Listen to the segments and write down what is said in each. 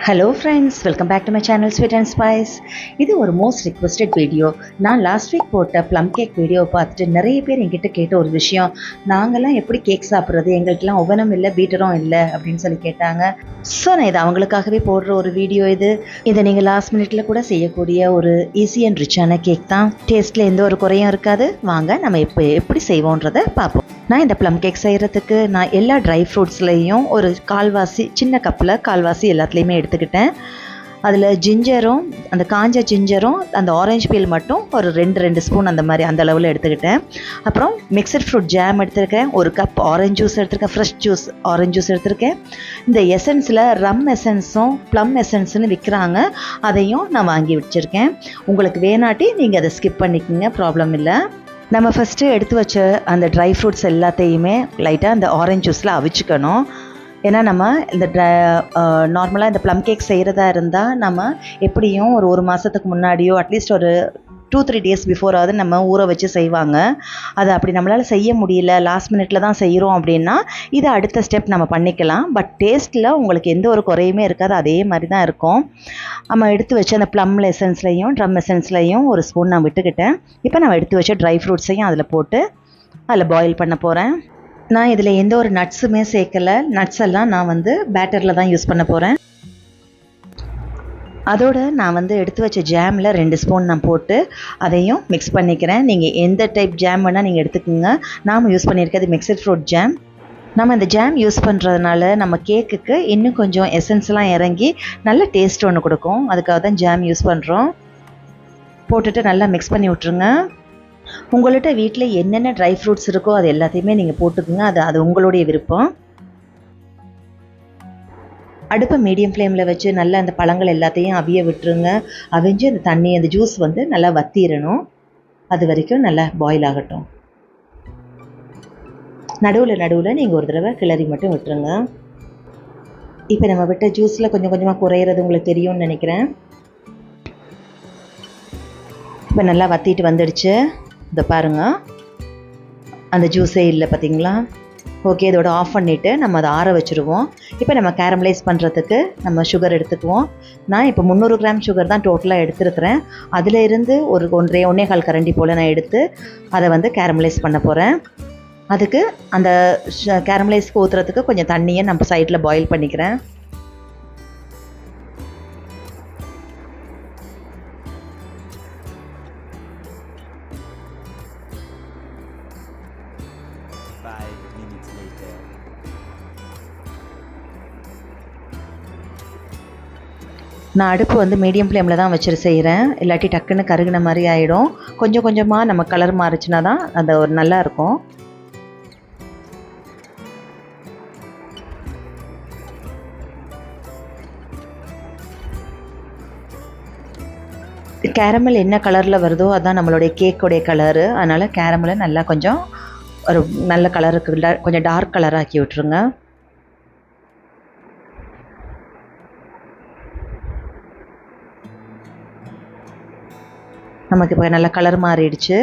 Hello friends, welcome back to my channel Sweet and Spice. இது ஒரு most requested video. நான் last week போட்ட plum cake வீடியோவை பார்த்துட்டு நிறைய பேர் என்கிட்ட கேட்ட ஒரு விஷயம், நாங்கள்லாம் எப்படி கேக் சாப்பிட்றது, எங்களுக்கெல்லாம் ஓவனும் இல்லை பீட்டரும் இல்லை அப்படின்னு சொல்லி கேட்டாங்க. ஸோ நான் இது அவங்களுக்காகவே போடுற ஒரு வீடியோ. இதை நீங்கள் லாஸ்ட் மினிட்ல கூட செய்யக்கூடிய ஒரு ஈஸி அண்ட் ரிச்சான கேக் தான். டேஸ்ட்டில் எந்த ஒரு குறையும் இருக்காது. வாங்க நம்ம எப்படி செய்வோன்றதை பார்ப்போம். நான் இந்த ப்ளம் கேக் செய்கிறதுக்கு நான் எல்லா ட்ரை ஃப்ரூட்ஸ்லேயும் ஒரு கால்வாசி, சின்ன கப்பில் கால்வாசி எல்லாத்துலேயுமே எடுத்துக்கிட்டேன். அதில் ஜிஞ்சரும், அந்த காஞ்ச ஜிஞ்சரும், அந்த ஆரஞ்சு பீல் மட்டும் ஒரு ரெண்டு ஸ்பூன் அந்த மாதிரி அந்த அளவில் எடுத்துக்கிட்டேன். அப்புறம் மிக்சட் ஃப்ரூட் ஜாம் எடுத்துருக்கேன், ஒரு கப் ஆரஞ்சு ஜூஸ் எடுத்துருக்கேன், ஃப்ரெஷ் ஜூஸ் ஆரஞ்சு ஜூஸ் எடுத்துருக்கேன். இந்த எசன்ஸில் ரம் எசன்ஸும் ப்ளம் எசன்ஸ்னு விற்கிறாங்க, அதையும் நான் வாங்கி வச்சுருக்கேன். உங்களுக்கு வேணாட்டி நீங்கள் அதை ஸ்கிப் பண்ணிக்கோங்க, ப்ராப்ளம் இல்லை. நம்ம ஃபஸ்ட்டு எடுத்து வச்ச அந்த ட்ரை ஃப்ரூட்ஸ் எல்லாத்தையுமே லைட்டாக அந்த ஆரஞ்ச் ஜூஸில் அவிச்சுக்கணும். ஏன்னா நம்ம இந்த நார்மலாக இந்த ப்ளம் கேக் செய்கிறதா இருந்தால் நம்ம எப்படியும் ஒரு மாதத்துக்கு முன்னாடியோ அட்லீஸ்ட் ஒரு 2-3 டேஸ் பிஃபோராவது நம்ம ஊற வச்சு செய்வாங்க. அது அப்படி நம்மளால் செய்ய முடியல, லாஸ்ட் மினிட்ல தான் செய்கிறோம் அப்படின்னா இது அடுத்த ஸ்டெப் நம்ம பண்ணிக்கலாம். பட் டேஸ்ட்டில் உங்களுக்கு எந்த ஒரு குறையுமே இருக்காது, அதே மாதிரி தான் இருக்கும். நம்ம எடுத்து வச்ச அந்த ப்ளம் எசன்ஸ்லையும் ட்ரம் எசன்ஸ்லையும் ஒரு ஸ்பூன் நான் விட்டுக்கிட்டேன். இப்போ நான் எடுத்து வச்ச ட்ரை ஃப்ரூட்ஸையும் அதில் போட்டு அதில் பாயில் பண்ண போகிறேன். நான் இதில் எந்த ஒரு நட்ஸுமே சேர்க்கலை. நட்ஸ் எல்லாம் நான் பேட்டரில் தான் யூஸ் பண்ண போகிறேன். அதோடு நான் எடுத்து வச்ச ஜாமில் 2 ஸ்பூன் நான் போட்டு அதையும் மிக்ஸ் பண்ணிக்கிறேன். நீங்கள் எந்த டைப் ஜாம் வேணால் நீங்கள் எடுத்துக்கோங்க. நாம் யூஸ் பண்ணியிருக்கிறது மிக்சட் ஃப்ரூட் ஜாம். நம்ம இந்த ஜாம் யூஸ் பண்ணுறதுனால நம்ம கேக்குக்கு இன்னும் கொஞ்சம் எசன்ஸ்லாம் இறங்கி நல்ல டேஸ்ட் ஒன்று கொடுக்கும். அதுக்காக தான் ஜாம் யூஸ் பண்ணுறோம். போட்டுட்டு நல்லா மிக்ஸ் பண்ணி விட்ருங்க. உங்கள்கிட்ட வீட்டில் என்னென்ன ட்ரை ஃப்ரூட்ஸ் இருக்கோ அது எல்லாத்தையுமே நீங்கள் போட்டுக்குங்க. அது உங்களுடைய விருப்பம். அடுப்பை மீடியம் ஃப்ளேமில் வச்சு நல்லா அந்த பழங்கள் எல்லாத்தையும் அவிய விட்டுருங்க. அவிஞ்சு அந்த தண்ணி, அந்த ஜூஸ் நல்லா வத்திரணும். அது வரைக்கும் நல்லா பாயில் ஆகட்டும். நடுவில் நீங்கள் ஒரு தடவை கிளறி மட்டும் விட்டுருங்க. இப்போ நம்ம விட்ட ஜூஸில் கொஞ்சம் கொஞ்சமாக குறையிறது உங்களுக்கு தெரியும்னு நினைக்கிறேன். இப்போ நல்லா வத்திட்டு வந்துடுச்சு. இதை பாருங்கள், அந்த ஜூஸே இல்லை பார்த்தீங்களா? ஓகே, இதோட ஆஃப் பண்ணிவிட்டு நம்ம அதை ஆற வச்சுருவோம். இப்போ நம்ம கேரமலைஸ் பண்ணுறதுக்கு நம்ம சுகர் எடுத்துக்குவோம். நான் இப்போ 300 கிராம் சுகர் தான் டோட்டலாக எடுத்துருக்கிறேன். அதில் இருந்து ஒரு 1.25 கரண்டி போல் நான் எடுத்து அதை கேரமலைஸ் பண்ண போகிறேன். அதுக்கு அந்த கேரமலைஸ்க்கு ஊற்றுறதுக்கு கொஞ்சம் தண்ணியை நம்ம சைடில் பாயில் பண்ணிக்கிறேன். நான் அடுப்பு மீடியம் ஃப்ளேமில் தான் வச்சுட்டு செய்கிறேன். இல்லாட்டி டக்குன்னு கருகின மாதிரி ஆகிடும். கொஞ்சம் கொஞ்சமாக நம்ம கலர் மாறிச்சுன்னா தான் அது ஒரு நல்லா இருக்கும். கேரமல் என்ன கலரில் வருதோ அதுதான் நம்மளுடைய கேக்கோடைய கலரு. அதனால் கேரமலை நல்லா கொஞ்சம் ஒரு நல்ல கலருக்கு கொஞ்சம் டார்க் கலராக்கி விட்டுருங்க. நமக்கு இப்போ நல்லா கலர் மாறிடுச்சு.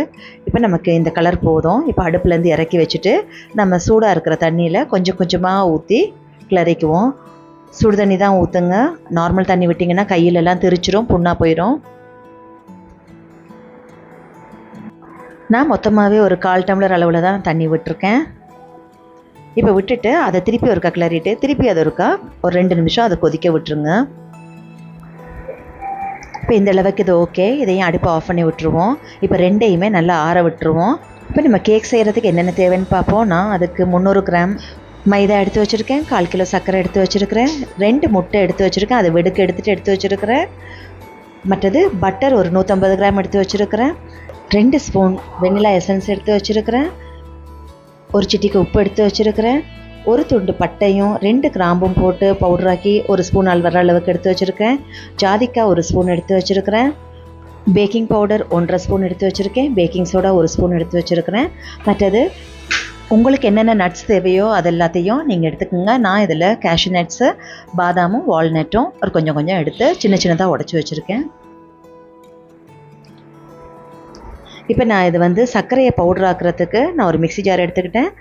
இப்போ நமக்கு இந்த கலர் போதும். இப்போ அடுப்புலேருந்து இறக்கி வச்சுட்டு நம்ம சூடாக இருக்கிற தண்ணியில் கொஞ்சம் கொஞ்சமாக ஊற்றி கிளறிக்குவோம். சுடு தண்ணி தான் ஊற்றுங்க. நார்மல் தண்ணி விட்டிங்கன்னா கையிலெல்லாம் திரிச்சிரும், புண்ணாக போயிடும். நான் மொத்தமாகவே ஒரு 1/4 டம்ளர் அளவில் தான் தண்ணி விட்டுருக்கேன். இப்போ விட்டுட்டு அதை திருப்பி ஒருக்கா கிளறிட்டு திருப்பி அதை ஒருக்கா ஒரு 2 நிமிஷம் அதை கொதிக்க விட்டுருங்க. இப்போ இந்த அளவுக்கு இது ஓகே. இதையும் அடுப்பை ஆஃப் பண்ணி விட்டுருவோம். இப்போ ரெண்டையுமே நல்லா ஆற விட்டுருவோம். இப்போ நம்ம கேக் செய்கிறதுக்கு என்னென்ன தேவைன்னு பார்ப்போம். நான் அதுக்கு 300 கிராம் மைதா எடுத்து வச்சுருக்கேன், 1/4 கிலோ சர்க்கரை எடுத்து வச்சுருக்கிறேன், 2 முட்டை எடுத்து வச்சுருக்கேன், அதை வெடுக்கு எடுத்து வச்சுருக்கிறேன். மற்றது பட்டர் ஒரு 150 கிராம் எடுத்து வச்சுருக்கிறேன், 2 ஸ்பூன் வெண்ணிலா எசன்ஸ் எடுத்து வச்சுருக்கிறேன், ஒரு சிட்டிக்கு உப்பு எடுத்து வச்சுருக்கிறேன், ஒரு துண்டு பட்டையும் 2 கிராம்பும் போட்டு பவுடராக்கி ஒரு ஸ்பூன் வர அளவுக்கு எடுத்து வச்சுருக்கேன், ஜாதிக்காய் 1 ஸ்பூன் எடுத்து வச்சுருக்கிறேன், பேக்கிங் பவுடர் 1.5 ஸ்பூன் எடுத்து வச்சுருக்கேன், பேக்கிங் சோடா 1 ஸ்பூன் எடுத்து வச்சுருக்கிறேன். மற்றது உங்களுக்கு என்னென்ன நட்ஸ் தேவையோ அது எல்லாத்தையும் நீங்கள் எடுத்துக்கோங்க. நான் இதில் கேஷ்யூ நட்ஸு, பாதாமும் வால்நட்டும் ஒரு கொஞ்சம் எடுத்து சின்னதாக உடச்சி வச்சுருக்கேன். இப்போ நான் இது சர்க்கரையை பவுடர் ஆக்குறதுக்கு நான் ஒரு மிக்ஸி ஜார் எடுத்துக்கிட்டேன்.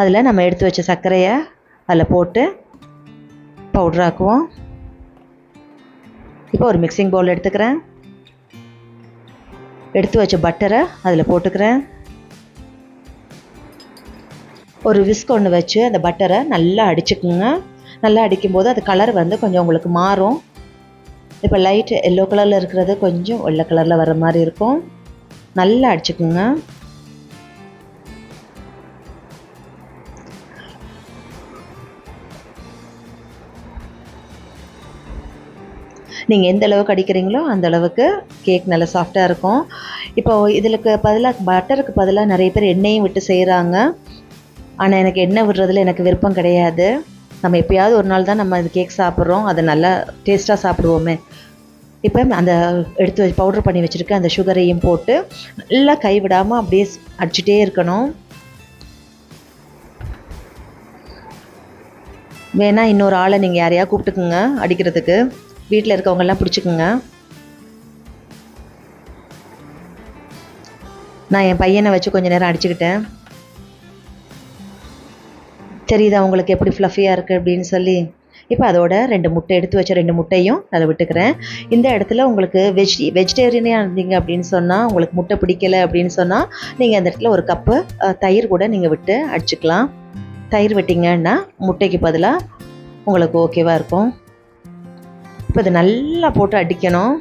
அதில் நம்ம எடுத்து வச்ச சர்க்கரையை அதில் போட்டு பவுடராக்குவோம். இப்போ ஒரு மிக்சிங் பவுல் எடுத்துக்கிறேன். எடுத்து வச்ச பட்டரை அதில் போட்டுக்கிறேன். ஒரு விஸ்க் ஒன்று வச்சு அந்த பட்டரை நல்லா அடிச்சுக்குங்க. நல்லா அடிக்கும்போது அது கலர் வந்து கொஞ்சம் உங்களுக்கு மாறும். இப்போ லைட் எல்லோ கலரில் இருக்கிறது கொஞ்சம் வெள்ளை கலரில் வர மாதிரி இருக்கும். நல்லா அடிச்சுக்குங்க. நீங்கள் எந்த அளவுக்கு அடிக்கிறீங்களோ அந்த அளவுக்கு கேக் நல்லா சாஃப்டாக இருக்கும். இப்போ இதுக்கு பதிலாக பட்டருக்கு பதிலாக நிறைய பேர் எண்ணெயும் விட்டு செய்கிறாங்க. ஆனால் எனக்கு எண்ணெய் விடுறதுல எனக்கு விருப்பம் கிடையாது. நம்ம எப்போயாவது ஒரு நாள் தான் நம்ம இது கேக் சாப்பிட்றோம், அதை நல்லா டேஸ்ட்டாக சாப்பிடுவோமே. இப்போ அந்த எடுத்து வச்சு பவுட்ரு பண்ணி வச்சுருக்க அந்த சுகரையும் போட்டு நல்லா கைவிடாமல் அப்படியே அடிச்சுட்டே இருக்கணும். வேணால் இன்னொரு ஆளை நீங்கள் யாரையா கூப்பிட்டுக்குங்க அடிக்கிறதுக்கு. வீட்டில் இருக்கவங்கெல்லாம் பிடிச்சிக்குங்க. நான் என் பையனை வச்சு கொஞ்சம் நேரம் அடிச்சுக்கிட்டேன். தெரியுதா உங்களுக்கு எப்படி ஃப்ளஃபியாக இருக்குது அப்படின்னு சொல்லி. இப்போ அதோட 2 முட்டை எடுத்து வச்ச 2 முட்டையும் அதை விட்டுக்கிறேன். இந்த இடத்துல உங்களுக்கு வெஜிடேரியனாக இருந்தீங்க அப்படின்னு சொன்னால், உங்களுக்கு முட்டை பிடிக்கலை அப்படின்னு சொன்னால், நீங்கள் அந்த இடத்துல ஒரு கப்பு தயிர் கூட நீங்கள் விட்டு அடிச்சுக்கலாம். தயிர் விட்டிங்கன்னா முட்டைக்கு பதிலாக உங்களுக்கு ஓகேவாக இருக்கும். இப்போ இதை நல்லா போட்டு அடிக்கணும்.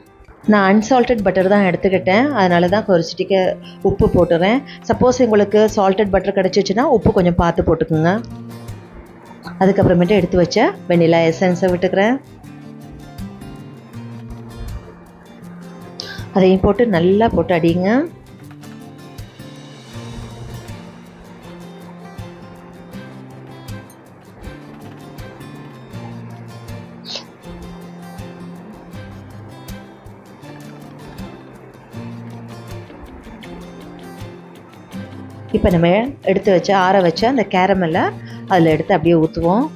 நான் அன்சால்டட் பட்டர் தான் எடுத்துக்கிட்டேன், அதனால தான் ஒரு சிட்டிக்கு உப்பு போட்டுறேன். சப்போஸ் உங்களுக்கு சால்டட் பட்டர் கிடச்சிச்சின்னா உப்பு கொஞ்சம் பார்த்து போட்டுக்குங்க. அதுக்கப்புறமேட்டு எடுத்து வச்ச வெண்ணிலா எசன்ஸை விட்டுக்கிறேன். அதையும் போட்டு நல்லா போட்டு அடிங்க. இப்போ நம்ம எடுத்து வச்ச ஆற வச்ச அந்த கேரமெல்லை அதில் எடுத்து அப்படியே ஊற்றுவோம்.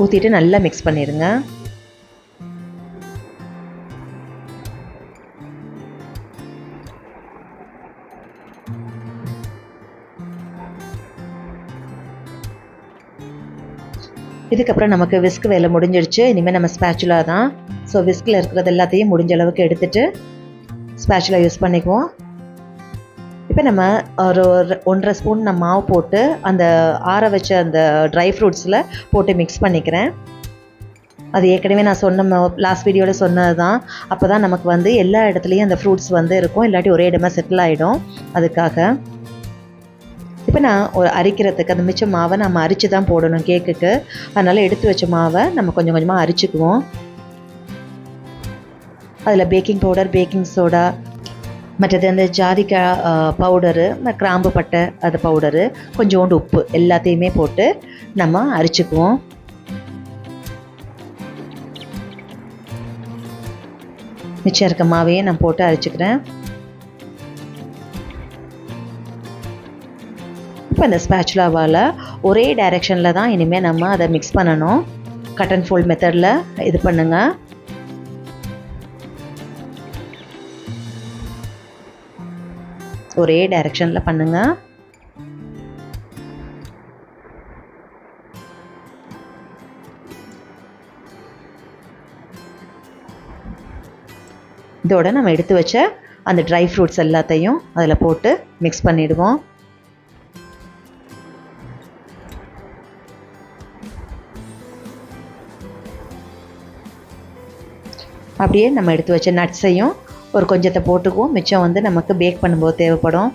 ஊற்றிட்டு நல்லா மிக்ஸ் பண்ணிடுங்க. இதுக்கப்புறம் நமக்கு விஸ்க் வேலை முடிஞ்சிடுச்சு. இனிமேல் நம்ம ஸ்பேச்சுலா தான். ஸோ விஸ்கில் இருக்கிறது எல்லாத்தையும் முடிஞ்ச அளவுக்கு எடுத்துகிட்டு ஸ்பேச்சுலா யூஸ் பண்ணிக்குவோம். இப்போ நம்ம ஒரு 1.5 ஸ்பூன் நான் மாவு போட்டு அந்த ஆற வச்ச அந்த ட்ரை ஃப்ரூட்ஸில் போட்டு மிக்ஸ் பண்ணிக்கிறேன். அது ஏற்கனவே நான் சொன்ன லாஸ்ட் வீடியோவில் சொன்னது தான். அப்போ தான் நமக்கு வந்து எல்லா இடத்துலையும் அந்த ஃப்ரூட்ஸ் வந்து இருக்கும், இல்லாட்டி ஒரே இடமா செட்டில் ஆகிடும். அதுக்காக இப்போ நான் ஒரு அரிக்கிறதுக்கு அந்த மிச்ச மாவை நம்ம அரித்து தான் போடணும் கேக்குக்கு. அதனால் எடுத்து வச்ச மாவை நம்ம கொஞ்சம் கொஞ்சமாக அரிச்சுக்குவோம். அதில் பேக்கிங் பவுடர், பேக்கிங் சோடா, மற்றது அந்த ஜாதிக்காய் பவுடரு, கிராம்பு பட்டை அது பவுடரு, கொஞ்சோண்டு உப்பு எல்லாத்தையுமே போட்டு நம்ம அரிச்சுக்குவோம். மிச்சம் இருக்க மாவையே நான் போட்டு அரிச்சுக்கிறேன். இப்போ இந்த ஸ்பேச்சுலாவால் ஒரே டைரெக்ஷனில் தான் இனிமேல் நம்ம அதை மிக்ஸ் பண்ணணும். கட் அண்ட் ஃபோல்ட் மெத்தடில் இது பண்ணுங்கள். ஒரே டைரெக்ஷனில் பண்ணுங்கள். இதோட நம்ம எடுத்து வச்ச அந்த ட்ரை ஃப்ரூட்ஸ் எல்லாத்தையும் அதில் போட்டு மிக்ஸ் பண்ணிவிடுவோம். அப்படியே நம்ம எடுத்து வச்ச நட்ஸையும் ஒரு கொஞ்சத்தை போட்டுக்குவோம். மிச்சம் வந்து நமக்கு பேக் பண்ணும்போது தேவைப்படும்.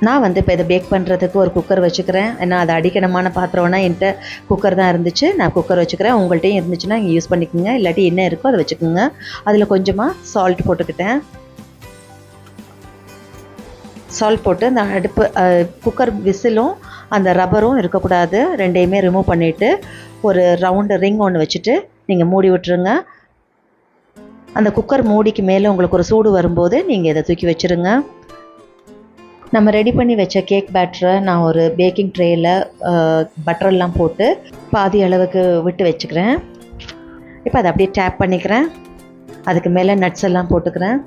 நான் வந்து இப்போ இதை பேக் பண்ணுறதுக்கு ஒரு குக்கர் வச்சுக்கிறேன். ஏன்னா அது அடிக்கணமான பாத்திரம்னா என்கிட்ட குக்கர் தான் இருந்துச்சு, நான் குக்கர் வச்சுக்கிறேன். உங்கள்கிட்டையும் இருந்துச்சுன்னா இங்கே யூஸ் பண்ணிக்கோங்க, இல்லாட்டி என்ன இருக்கோ அதை வச்சுக்கோங்க. அதில் கொஞ்சமாக சால்ட் போட்டுக்கிட்டேன். சால்ட் போட்டு அந்த அடுப்பு குக்கர் விசிலும் அந்த ரப்பரும் இருக்கக்கூடாது, ரெண்டையுமே ரிமூவ் பண்ணிவிட்டு ஒரு ரவுண்டு ரிங் ஒன்று வச்சுட்டு நீங்கள் மூடி விட்டுருங்க. அந்த குக்கர் மூடிக்கு மேலே உங்களுக்கு ஒரு சூடு வரும்போது நீங்கள் இதை தூக்கி வச்சுருங்க. நம்ம ரெடி பண்ணி வச்ச கேக் பேட்டரை நான் ஒரு பேக்கிங் ட்ரேயில் பட்டரெல்லாம் போட்டு பாதி அளவுக்கு விட்டு வச்சுக்கிறேன். இப்போ அதை அப்படியே டேப் பண்ணிக்கிறேன். அதுக்கு மேலே நட்ஸ் எல்லாம் போட்டுக்கிறேன்.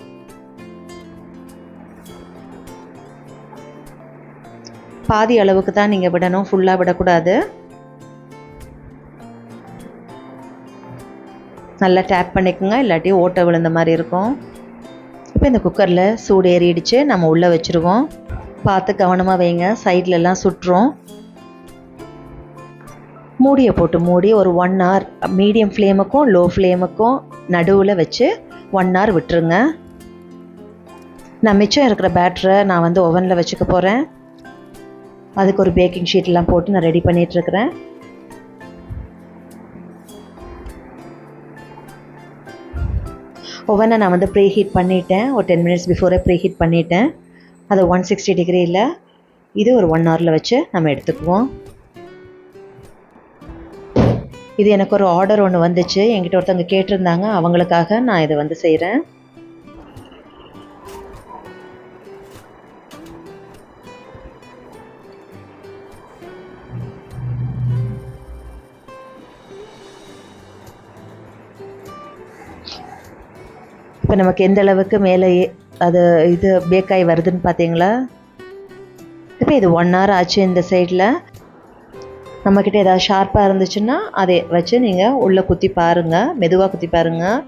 பாதி அளவுக்கு தான் நீங்கள் விடணும், ஃபுல்லாக விடக்கூடாது. நல்லா டேப் பண்ணிக்கோங்க, இல்லாட்டி ஓட்டை விழுந்த மாதிரி இருக்கும். இப்போ இந்த குக்கரில் சூடு ஏறிடுச்சு, நம்ம உள்ளே வச்சுருவோம். பார்த்து கவனமாக வைங்க, சைட்லலாம் சுட்டுரும். மூடியை போட்டு மூடி ஒரு 1 hour மீடியம் ஃப்ளேமுக்கும் லோ ஃப்ளேமுக்கும் நடுவில் வச்சு 1 hour விட்டுருங்க. நான் மிச்சம் இருக்கிற பேட்டரை நான் வந்து ஓவனில் வச்சுக்க போகிறேன். அதுக்கு ஒரு பேக்கிங் ஷீட்லாம் போட்டு நான் ரெடி பண்ணிகிட்ருக்கிறேன். ஓவனை நான் வந்து ப்ரீ ஹீட் பண்ணிட்டேன். ஒரு 10 minutes பிஃபோரே ப்ரீ ஹீட் பண்ணிட்டேன். அது 160 degreeல இது ஒரு 1 hourல வச்சு நம்ம எடுத்துக்குவோம். இது எனக்கு ஒரு ஆர்டர் ஒன்று வந்துச்சு, என்கிட்ட ஒருத்தவங்க கேட்டிருந்தாங்க, அவங்களுக்காக நான் இதை வந்து செய்கிறேன். இப்போ நமக்கு எந்த அளவுக்கு மேலே இது பேக்காகி வருதுன்னு பார்த்தீங்களா? இப்போ இது 1 hour ஆச்சு. இந்த சைடில் நம்மக்கிட்ட ஏதாவது ஷார்ப்பாக இருந்துச்சுன்னா அதை வச்சு நீங்கள் உள்ளே குத்தி பாருங்கள், மெதுவாக குத்தி பாருங்கள்.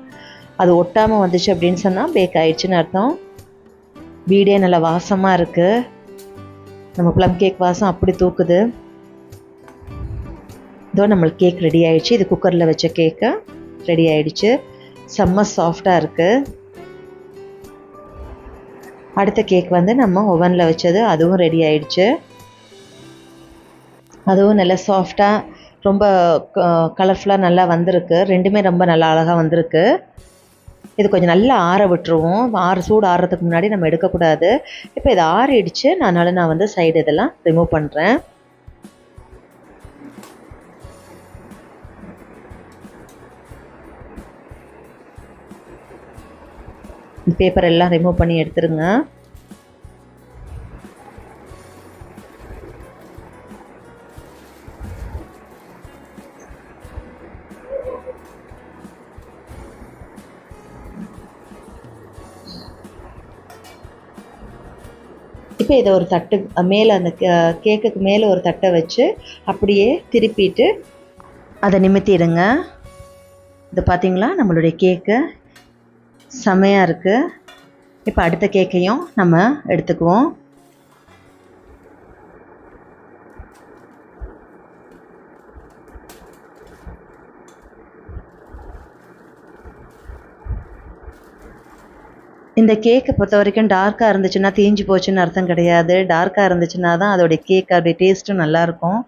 அது ஒட்டாமல் வந்துச்சு அப்படின்னு சொன்னால் பேக் ஆகிடுச்சின்னு அர்த்தம். வீடே நல்லா வாசமாக இருக்குது. நம்ம ப்ளம் கேக் வாசம் அப்படி தூக்குது. இதோ நம்மளுக்கு கேக் ரெடி ஆகிடுச்சு. இது குக்கரில் வச்ச கேக்கு ரெடி ஆகிடுச்சு. செம்ம சாஃப்டாக இருக்குது. அடுத்த கேக் வந்து நம்ம ஓவனில் வச்சது, அதுவும் ரெடி ஆகிடுச்சு. அதுவும் நல்லா சாஃப்டாக ரொம்ப கலர்ஃபுல்லாக நல்லா வந்திருக்கு. ரெண்டுமே ரொம்ப நல்லா அழகாக வந்திருக்கு. இது கொஞ்சம் நல்லா ஆற விட்டுருவோம். சூடு ஆறுறதுக்கு முன்னாடி நம்ம எடுக்கக்கூடாது. இப்போ இது ஆறிடுச்சு, அதனால் நான் வந்து சைடு இதெல்லாம் ரிமூவ் பண்ணுறேன். பேப்பர் எல்லாம் ரிமூவ் பண்ணி எடுத்துருங்க. இப்போ இதை ஒரு தட்டு மேலே, அந்த கேக்குக்கு மேலே ஒரு தட்டை வச்சு அப்படியே திருப்பிட்டு அதை நிமித்திடுங்க. இது பார்த்தீங்களா, நம்மளுடைய கேக்கு செமையாக இருக்குது. இப்போ அடுத்த கேக்கையும் நம்ம எடுத்துக்குவோம். இந்த கேக்கை பொறுத்த வரைக்கும் டார்க்காக இருந்துச்சுன்னா தீஞ்சு போச்சுன்னு அர்த்தம் கிடையாது. டார்க்காக இருந்துச்சுன்னா தான் அதோடைய கேக் அப்படியே டேஸ்ட்டும் நல்லாயிருக்கும்.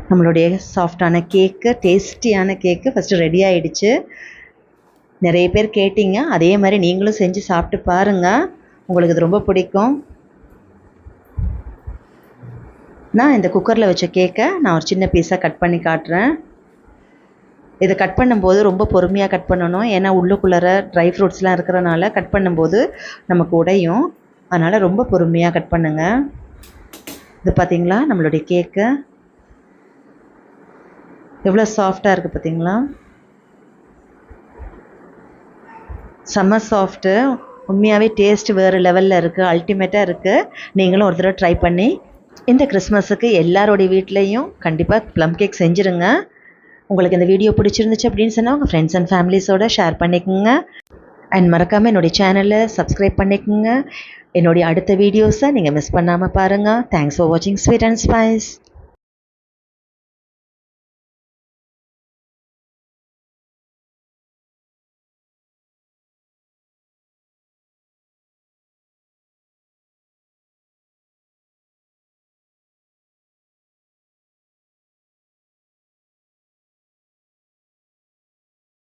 நம்மளுடைய சாஃப்டான கேக்கு, டேஸ்டியான கேக்கு ஃபஸ்ட்டு ரெடி ஆகிடுச்சு. நிறைய பேர் கேட்டிங்க, அதே மாதிரி நீங்களும் செஞ்சு சாப்பிட்டு பாருங்கள், உங்களுக்கு இது ரொம்ப பிடிக்கும். நான் இந்த குக்கரில் வச்ச கேக்கை நான் ஒரு சின்ன பீஸாக கட் பண்ணி காட்டுறேன். இதை கட் பண்ணும்போது ரொம்ப பொறுமையாக கட் பண்ணணும். ஏன்னா உள்ளுக்குள்ளே ட்ரை ஃப்ரூட்ஸ்லாம் இருக்கிறனால கட் பண்ணும்போது நமக்கு உடையும். அதனால் ரொம்ப பொறுமையாக கட் பண்ணுங்கள். இது பார்த்தீங்களா, நம்மளுடைய கேக்கு எவ்வளோ சாஃப்டாக இருக்குது பார்த்தீங்களா? செம்ம சாஃப்ட்டு. உண்மையாகவே டேஸ்ட் வேறு லெவலில் இருக்குது, அல்டிமேட்டாக இருக்குது. நீங்களும் ஒரு தடவை ட்ரை பண்ணி இந்த கிறிஸ்மஸுக்கு எல்லாரோடைய வீட்லேயும் கண்டிப்பாக ப்ளம் கேக் செஞ்சுருங்க. உங்களுக்கு இந்த வீடியோ பிடிச்சிருந்துச்சு அப்படின்னு சொன்னால் உங்கள் ஃப்ரெண்ட்ஸ் அண்ட் ஃபேமிலிஸோடு ஷேர் பண்ணிக்கோங்க. அண்ட் மறக்காமல் என்னுடைய சேனலை சப்ஸ்கிரைப் பண்ணிக்கோங்க. என்னுடைய அடுத்த வீடியோஸை நீங்கள் மிஸ் பண்ணாமல் பாருங்கள். தேங்க்ஸ் ஃபார் வாட்சிங் ஸ்வீட் அண்ட் ஸ்பைஸ்.